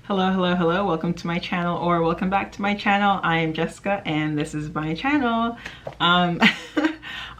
Hello, welcome to my channel, or welcome back to my channel. I am Jessica and this is my channel. On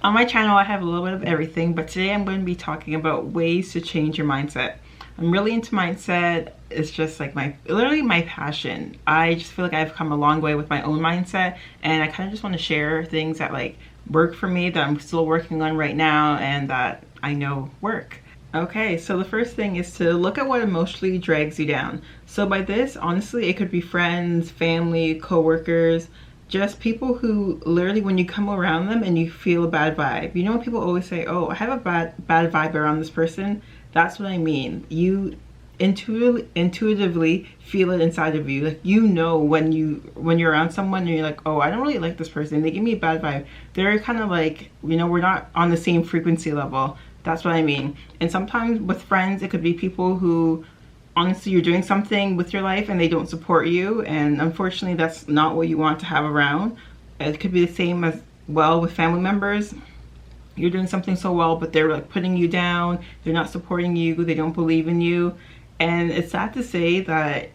my channel I have a little bit of everything, but today I'm going to be talking about ways to change your mindset. I'm really into mindset. It's just like literally my passion. I just feel like I've come a long way with my own mindset, and I kind of just want to share things that like work for me, that I'm still working on right now, and that I know work. Okay, so the first thing is to look at what emotionally drags you down. So by this, honestly, it could be friends, family, co-workers, just people who literally when you come around them and you feel a bad vibe. You know when people always say, oh, I have a bad vibe around this person? That's what I mean. You intuitively feel it inside of you. Like, you know when you're around someone and you're like, oh, I don't really like this person. They give me a bad vibe. They're kind of like, you know, we're not on the same frequency level. That's what I mean. And sometimes with friends, it could be people who honestly you're doing something with your life and they don't support you, and unfortunately that's not what you want to have around. It could be the same as well with family members. You're doing something so well, but they're like putting you down, they're not supporting you, they don't believe in you. And it's sad to say that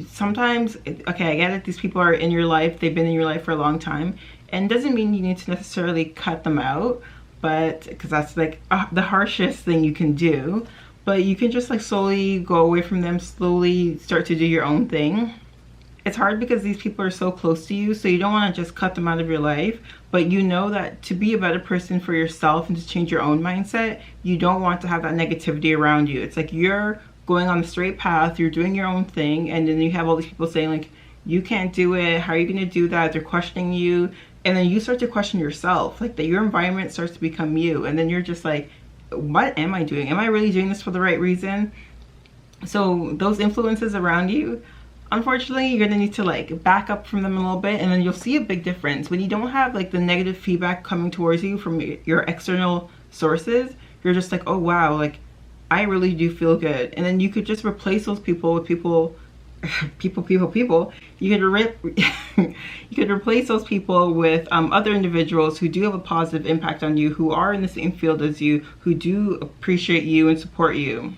sometimes, okay, I get it, these people are in your life, they've been in your life for a long time, and it doesn't mean you need to necessarily cut them out, but because that's like the harshest thing you can do. But you can just like slowly go away from them, slowly start to do your own thing. It's hard because these people are so close to you, so you don't want to just cut them out of your life, but you know that to be a better person for yourself and to change your own mindset, you don't want to have that negativity around you. It's like you're going on the straight path, you're doing your own thing, and then you have all these people saying like, you can't do it, how are you going to do that? They're questioning you, and then you start to question yourself, like that your environment starts to become you, and then you're just like, what am I doing? Am I really doing this for the right reason? So those influences around you, unfortunately, you're gonna need to like back up from them a little bit, and then you'll see a big difference. When you don't have like the negative feedback coming towards you from your external sources, you're just like, oh wow, like I really do feel good. And then you could just replace those people with people. You could replace those people with other individuals who do have a positive impact on you, who are in the same field as you, who do appreciate you and support you.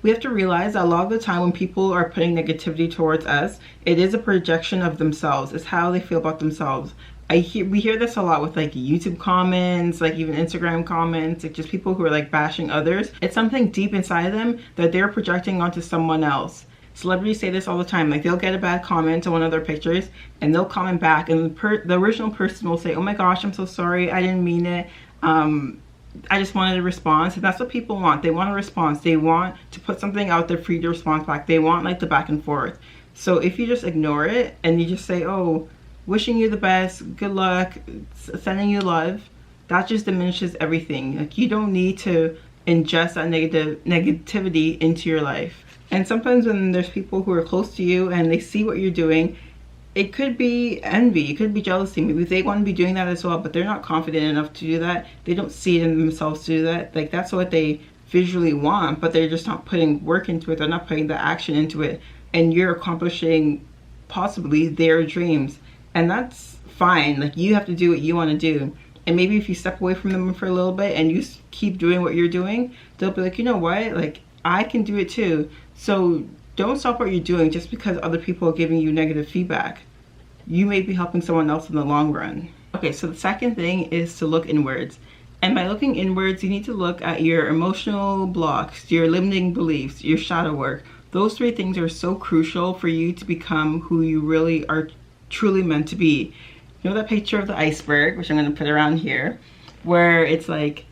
We have to realize that a lot of the time when people are putting negativity towards us, it is a projection of themselves. It's how they feel about themselves. We hear this a lot with like YouTube comments, like even Instagram comments, like just people who are like bashing others. It's something deep inside of them that they're projecting onto someone else. Celebrities say this all the time, like they'll get a bad comment on one of their pictures and they'll comment back, and the original person will say, oh my gosh, I'm so sorry, I didn't mean it, I just wanted a response. And that's what people want. They want a response. They want to put something out there for you to respond back. They want like the back and forth. So if you just ignore it and you just say, oh, wishing you the best, good luck, sending you love, that just diminishes everything. Like, you don't need to ingest that negativity into your life. And sometimes when there's people who are close to you and they see what you're doing, it could be envy, it could be jealousy. Maybe they want to be doing that as well, but they're not confident enough to do that. They don't see it in themselves to do that. Like, that's what they visually want, but they're just not putting work into it. They're not putting the action into it. And you're accomplishing possibly their dreams. And that's fine. Like, you have to do what you want to do. And maybe if you step away from them for a little bit and you keep doing what you're doing, they'll be like, you know what? Like, I can do it too. So don't stop what you're doing just because other people are giving you negative feedback. You may be helping someone else in the long run. Okay, so the second thing is to look inwards. And by looking inwards, you need to look at your emotional blocks, your limiting beliefs, your shadow work. Those three things are so crucial for you to become who you really are truly meant to be. You know that picture of the iceberg, which I'm going to put around here, where it's like,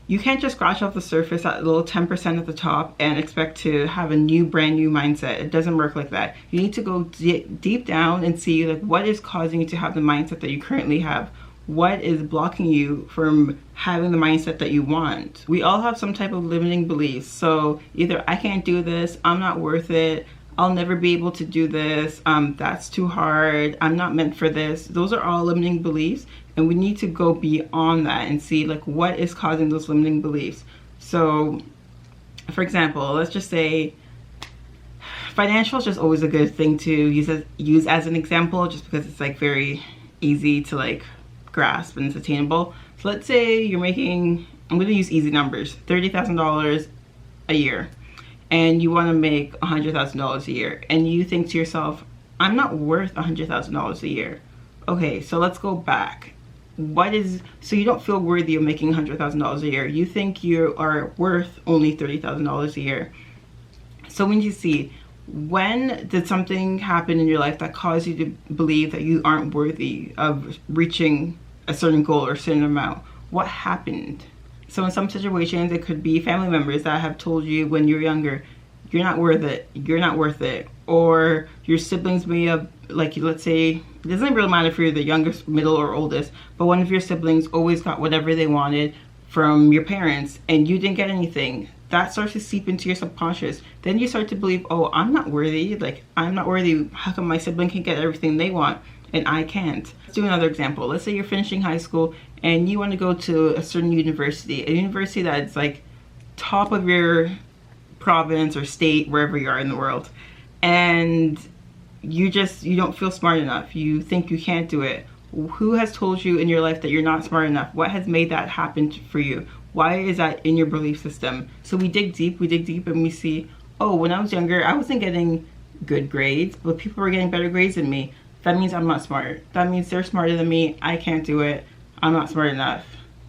you can't just scratch off the surface at a little 10% at the top and expect to have a brand new mindset. It doesn't work like that. You need to go deep down and see like what is causing you to have the mindset that you currently have. What is blocking you from having the mindset that you want? We all have some type of limiting beliefs. So either I can't do this, I'm not worth it, I'll never be able to do this, that's too hard, I'm not meant for this. Those are all limiting beliefs, and we need to go beyond that and see like what is causing those limiting beliefs. So for example, let's just say financial is just always a good thing to use as an example, just because it's like very easy to like grasp and it's attainable. So let's say you're making I'm going to use easy numbers, $30,000 a year, and you want to make $100,000 a year, and you think to yourself, I'm not worth $100,000 a year. Okay, so let's go back. So you don't feel worthy of making $100,000 a year. You think you are worth only $30,000 a year. So when you see, when did something happen in your life that caused you to believe that you aren't worthy of reaching a certain goal or a certain amount? What happened? So in some situations, it could be family members that have told you when you're younger, you're not worth it, you're not worth it. Or your siblings may have, like, let's say, it doesn't really matter if you're the youngest, middle, or oldest, but one of your siblings always got whatever they wanted from your parents and you didn't get anything. That starts to seep into your subconscious. Then you start to believe, oh, I'm not worthy. Like, I'm not worthy. How come my sibling can get everything they want and I can't? Let's do another example. Let's say you're finishing high school and you want to go to a certain university, a university that's like top of your province or state, wherever you are in the world. And you don't feel smart enough. You think you can't do it. Who has told you in your life that you're not smart enough? What has made that happen for you? Why is that in your belief system? So we dig deep and we see, oh, when I was younger, I wasn't getting good grades, but people were getting better grades than me. That means I'm not smart. That means they're smarter than me. I can't do it. I'm not smart enough.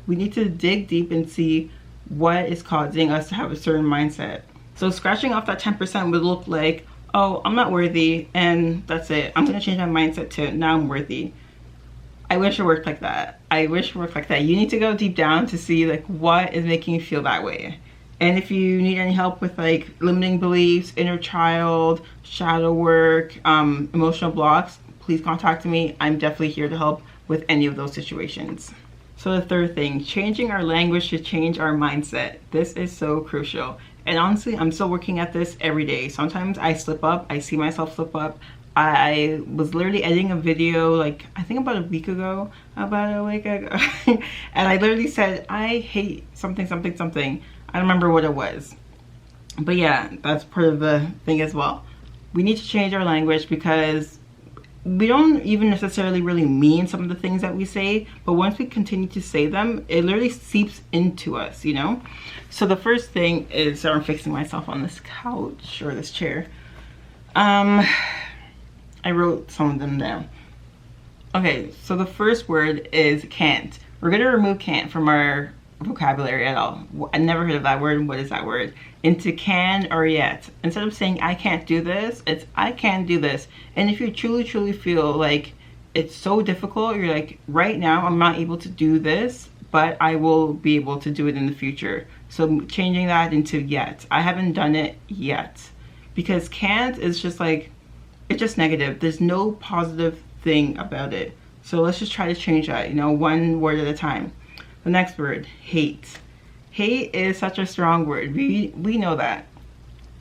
We need to dig deep and see what is causing us to have a certain mindset. So scratching off that 10% would look like, oh, I'm not worthy, and that's it. I'm gonna change my mindset to now I'm worthy. I wish it worked like that. I wish it worked like that. You need to go deep down to see like what is making you feel that way. And if you need any help with like limiting beliefs, inner child, shadow work, emotional blocks, please contact me. I'm definitely here to help with any of those situations. So the third thing, changing our language to change our mindset. This is so crucial. And honestly, I'm still working at this every day. Sometimes I slip up. I see myself slip up. I was literally editing a video like I think about a week ago, and I literally said I hate something. I don't remember what it was, but yeah, that's part of the thing as well. We need to change our language because we don't even necessarily really mean some of the things that we say, but once we continue to say them, it literally seeps into us, you know? So the first thing is, I'm fixing myself on this couch or this chair. I wrote some of them down. Okay, so the first word is can't. We're gonna remove can't from our vocabulary at all. I never heard of that word. What is that word? Into can or yet. Instead of saying I can't do this, it's I can do this. And if you truly feel like it's so difficult, you're like, right now I'm not able to do this, but I will be able to do it in the future. So changing that into yet. I haven't done it yet. Because can't is just like, it's just negative. There's no positive thing about it. So let's just try to change that, you know, one word at a time. The next word, hate. Hate is such a strong word. We know that.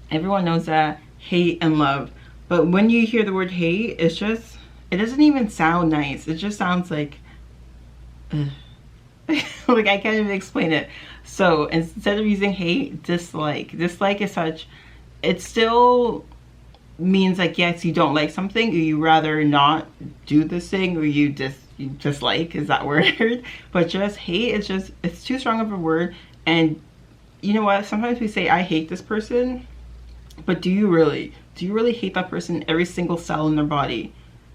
Everyone knows that. Hate and love. But when you hear the word hate, it's just, it doesn't even sound nice. It just sounds like, like I can't even explain it. So instead of using hate, dislike. Dislike is such, it still means like, yes, you don't like something, or you rather not do this thing, or you dislike is that word. But just hate is just, it's too strong of a word. And you know what, sometimes we say I hate this person, but do you really hate that person, every single cell in their body?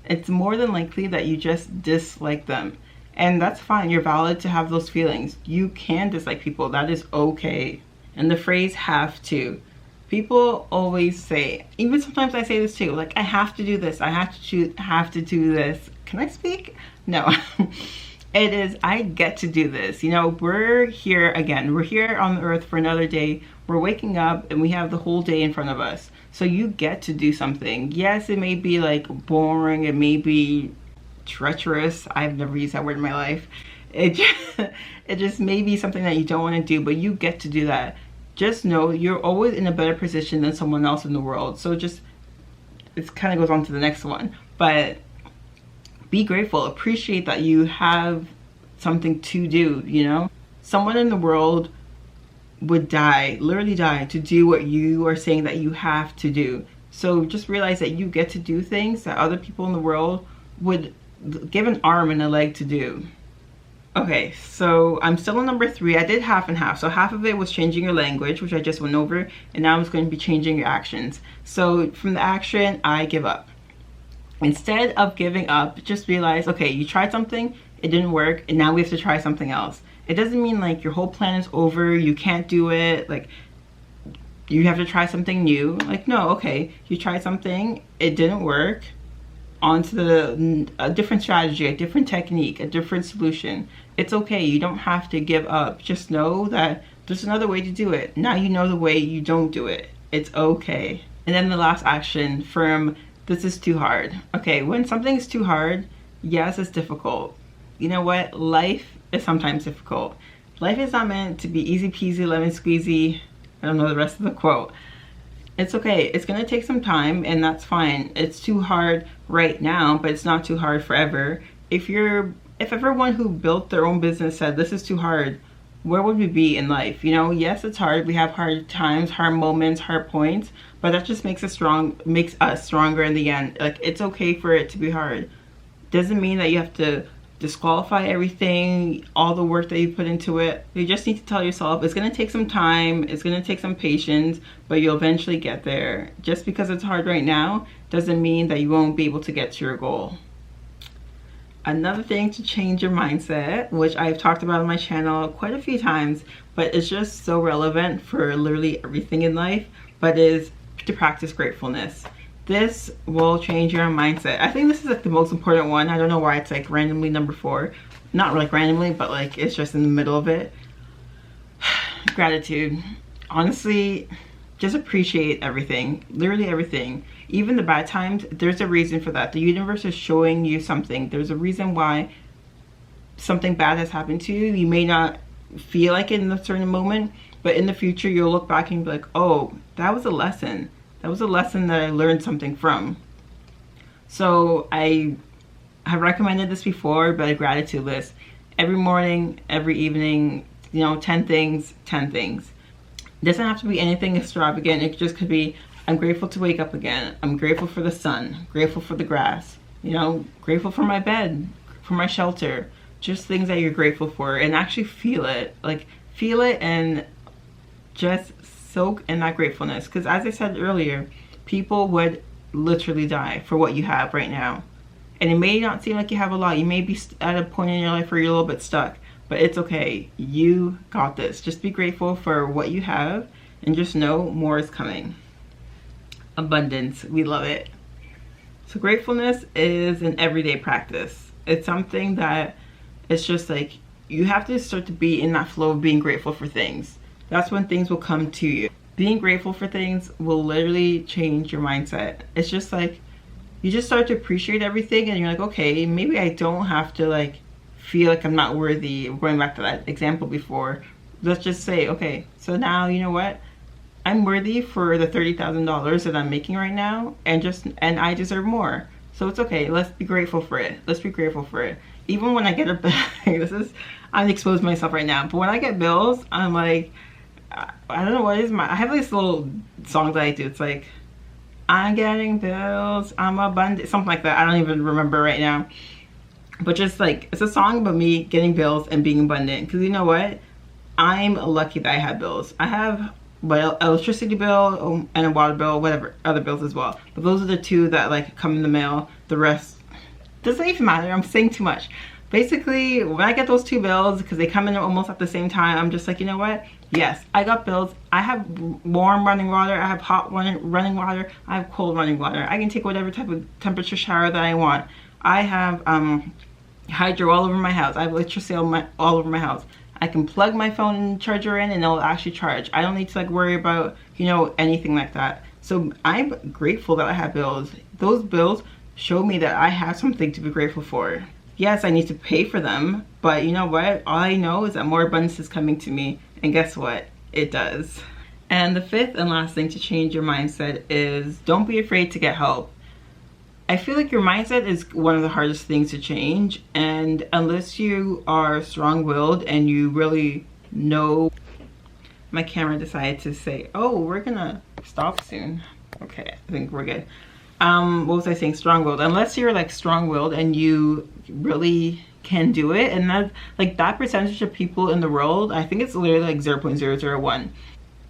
It's more than likely that you just dislike them, and that's fine. You're valid to have those feelings. You can dislike people, that is okay. And the phrase have to, people always say, even sometimes I say this too, like I have to do this, I have to do this. Can I speak? No. It is, I get to do this. You know, we're here again. We're here on the earth for another day. We're waking up and we have the whole day in front of us. So you get to do something. Yes, it may be like boring. It may be treacherous. I've never used that word in my life. It just may be something that you don't want to do, but you get to do that. Just know you're always in a better position than someone else in the world. So just, it kind of goes on to the next one. But be grateful, appreciate that you have something to do, you know? Someone in the world would die, literally die, to do what you are saying that you have to do. So just realize that you get to do things that other people in the world would give an arm and a leg to do. Okay, so I'm still on number 3. I did half and half. So half of it was changing your language, which I just went over, and now I'm just going to be changing your actions. So from the action, I give up. Instead of giving up, just realize, okay, you tried something, it didn't work, and now we have to try something else. It doesn't mean like your whole plan is over, you can't do it, like you have to try something new. Like, no, okay, you tried something, it didn't work, on to a different strategy, a different technique, a different solution. It's okay, you don't have to give up. Just know that there's another way to do it. Now you know the way you don't do it. It's okay. And then the last action, from this is too hard. Okay, when something is too hard, yes, it's difficult. You know what? Life is sometimes difficult. Life is not meant to be easy peasy, lemon squeezy. I don't know the rest of the quote. It's okay. It's gonna take some time, and that's fine. It's too hard right now, but it's not too hard forever. If everyone who built their own business said this is too hard, where would we be in life? You know, yes, it's hard. We have hard times, hard moments, hard points, but that just makes us stronger in the end. Like, it's okay for it to be hard. Doesn't mean that you have to disqualify everything, all the work that you put into it. You just need to tell yourself it's going to take some time, it's going to take some patience, but you'll eventually get there. Just because it's hard right now doesn't mean that you won't be able to get to your goal. Another thing to change your mindset, which I've talked about on my channel quite a few times, but it's just so relevant for literally everything in life, but is to practice gratefulness. This will change your mindset. I think this is like the most important one. I don't know why it's like randomly number 4. Not like randomly, but like it's just in the middle of it. Gratitude. Honestly, just appreciate everything. Literally everything. Even the bad times, there's a reason for that. The universe is showing you something. There's a reason why something bad has happened to you. You may not feel like it in a certain moment, but in the future you'll look back and be like, oh, that was a lesson. That was a lesson that I learned something from. So I have recommended this before, but a gratitude list. Every morning, every evening, you know, 10 things, 10 things. It doesn't have to be anything extravagant. It just could be, I'm grateful to wake up again. I'm grateful for the sun, grateful for the grass, you know, grateful for my bed, for my shelter. Just things that you're grateful for, and actually feel it. Like, feel it and just soak in that gratefulness, because as I said earlier, people would literally die for what you have right now, and it may not seem like you have a lot. You may be at a point in your life where you're a little bit stuck, but it's okay. You got this. Just be grateful for what you have, and just know more is coming. Abundance, we love it. So gratefulness is an everyday practice. It's something that it's just like you have to start to be in that flow of being grateful for things. That's when things will come to you. Being grateful for things will literally change your mindset. It's just like, you just start to appreciate everything, and you're like, okay, maybe I don't have to like feel like I'm not worthy. Going back to that example before, let's just say, okay, so now you know what? I'm worthy for the $30,000 that I'm making right now, and I deserve more. So it's okay. Let's be grateful for it. Let's be grateful for it. Even when I get I'm exposing myself right now, but when I get bills, I'm like, I don't know what is I have this little song that I do. It's like, I'm getting bills, I'm abundant, something like that. I don't even remember right now. But just like, it's a song about me getting bills and being abundant. Because you know what? I'm lucky that I have bills. I have electricity bill and a water bill, whatever, other bills as well. But those are the 2 that like come in the mail. The rest doesn't even matter. I'm saying too much. Basically, when I get those 2 bills, because they come in almost at the same time, I'm just like, you know what? Yes, I got bills. I have warm running water. I have hot running water. I have cold running water. I can take whatever type of temperature shower that I want. I have hydro all over my house. I have electricity all over my house. I can plug my phone charger in and it'll actually charge. I don't need to like worry about, you know, anything like that. So I'm grateful that I have bills. Those bills show me that I have something to be grateful for. Yes, I need to pay for them, but you know what? All I know is that more abundance is coming to me. And guess what? It does. And the 5th and last thing to change your mindset is don't be afraid to get help. I feel like your mindset is one of the hardest things to change, and unless you are strong-willed and you really know. My camera decided to say, oh, we're gonna stop soon. Okay, I think we're good. What was I saying? Strong-willed. Unless you're like strong-willed and you really can do it. And that, like, that percentage of people in the world, I think it's literally like 0.001.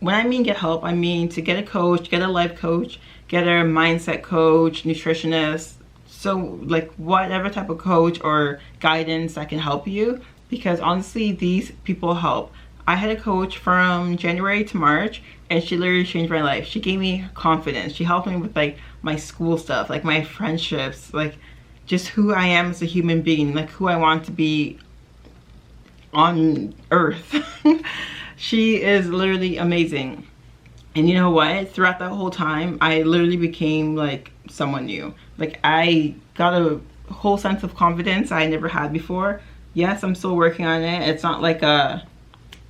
When I mean get help, I mean to get a coach, get a life coach, get a mindset coach, nutritionist, so like whatever type of coach or guidance that can help you, because honestly these people help. I had a coach from January to March, and she literally changed my life. She gave me confidence. She helped me with like my school stuff, like my friendships, like just who I am as a human being, like who I want to be on earth. She is literally amazing. And you know what? Throughout that whole time, I literally became like someone new. Like I got a whole sense of confidence I never had before. Yes, I'm still working on it. It's not like a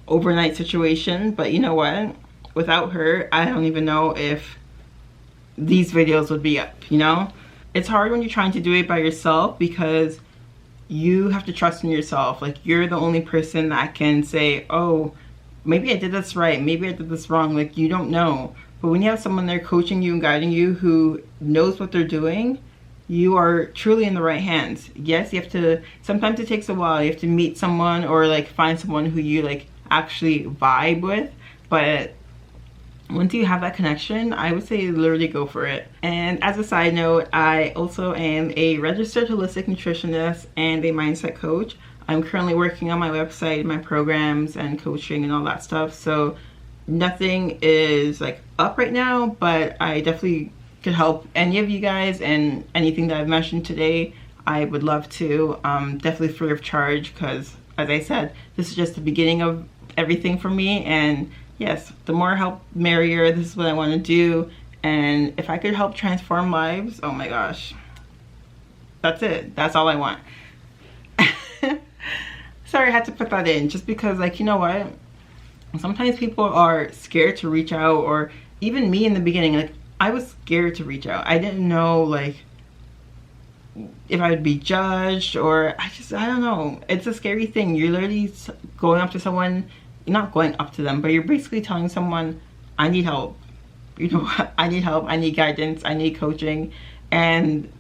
overnight situation, but you know what? Without her, I don't even know if these videos would be up, you know? It's hard when you're trying to do it by yourself, because you have to trust in yourself. Like you're the only person that can say, oh, maybe I did this right, maybe I did this wrong. Like you don't know. But when you have someone there coaching you and guiding you who knows what they're doing, you are truly in the right hands. Yes, you have to, sometimes it takes a while. You have to meet someone or like find someone who you like actually vibe with. But once you have that connection, I would say literally go for it. And as a side note, I also am a registered holistic nutritionist and a mindset coach. I'm currently working on my website, my programs and coaching and all that stuff. So nothing is like up right now, but I definitely could help any of you guys, and anything that I've mentioned today, I would love to, definitely free of charge, because as I said, this is just the beginning of everything for me. And yes, the more help, merrier. This is what I want to do. And if I could help transform lives, oh my gosh, that's it. That's all I want. Sorry, I had to put that in just because, like, you know what? Sometimes people are scared to reach out, or even me in the beginning, like, I was scared to reach out. I didn't know, like, if I would be judged, or I don't know. It's a scary thing. You're literally going up to someone, you're not going up to them, but you're basically telling someone, I need help. You know, I need help, I need guidance, I need coaching. And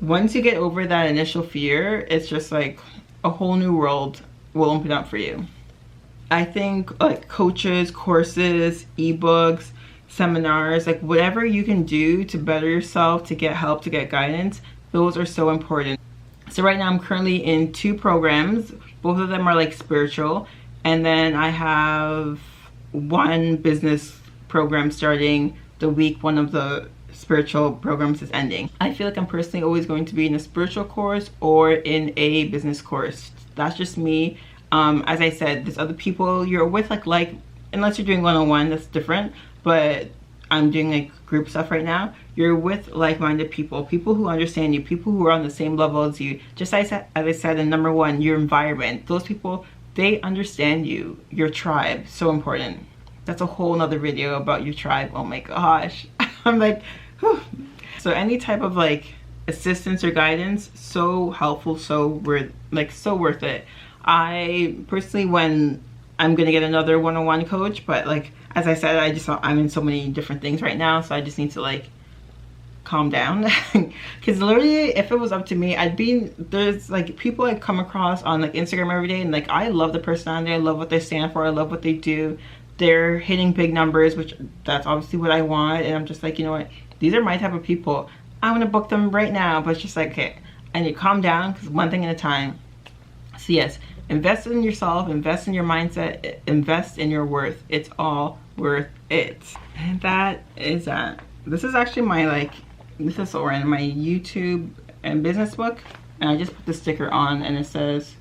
once you get over that initial fear, it's just like a whole new world will open up for you. I think like coaches, courses, ebooks, seminars, like whatever you can do to better yourself, to get help, to get guidance, those are so important. So right now I'm currently in 2 programs. Both of them are like spiritual. And then I have 1 business program starting the week one of the spiritual programs is ending. I feel like I'm personally always going to be in a spiritual course or in a business course. That's just me. As I said, there's other people you're with, like unless you're doing one-on-one, that's different. But I'm doing like group stuff right now. You're with like-minded people, people who understand you, people who are on the same level as you. Just as I said, and number 1, your environment. Those people, they understand you, your tribe. So important. That's a whole nother video about your tribe. Oh my gosh. I'm like, whew. So any type of like assistance or guidance, so helpful, so worth it. I personally, when I'm gonna get another one-on-one coach, but like as I said, I'm in so many different things right now, so I just need to like calm down. Because literally, if it was up to me, there's like people I come across on like Instagram every day, and like I love the personality, I love what they stand for, I love what they do. They're hitting big numbers, which that's obviously what I want. And I'm just like, you know what? These are my type of people. I want to book them right now. But it's just like, okay, I need to calm down, because one thing at a time. So yes, invest in yourself, invest in your mindset, invest in your worth. It's all worth it. And that is that. This is actually my this is so random, my YouTube and business book. And I just put the sticker on, and it says,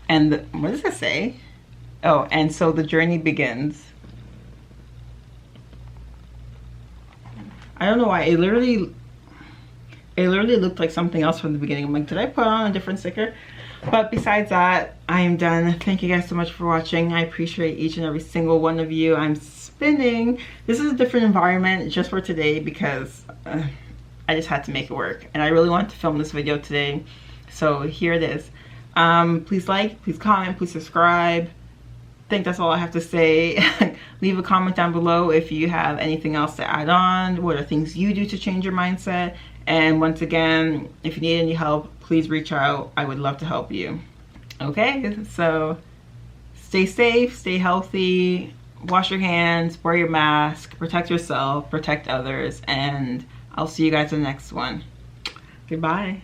what does it say? Oh, and so the journey begins. I don't know why, it literally looked like something else from the beginning. I'm like, did I put on a different sticker? But besides that, I am done. Thank you guys so much for watching. I appreciate each and every single one of you. I'm spinning. This is a different environment just for today, because I just had to make it work. And I really wanted to film this video today. So here it is. Please like, please comment, please subscribe. I think that's all I have to say. Leave a comment down below if you have anything else to add on. What are things you do to change your mindset? And once again, if you need any help, please reach out. I would love to help you. Okay, so stay safe, stay healthy, wash your hands, wear your mask, protect yourself, protect others, and I'll see you guys in the next one. Goodbye.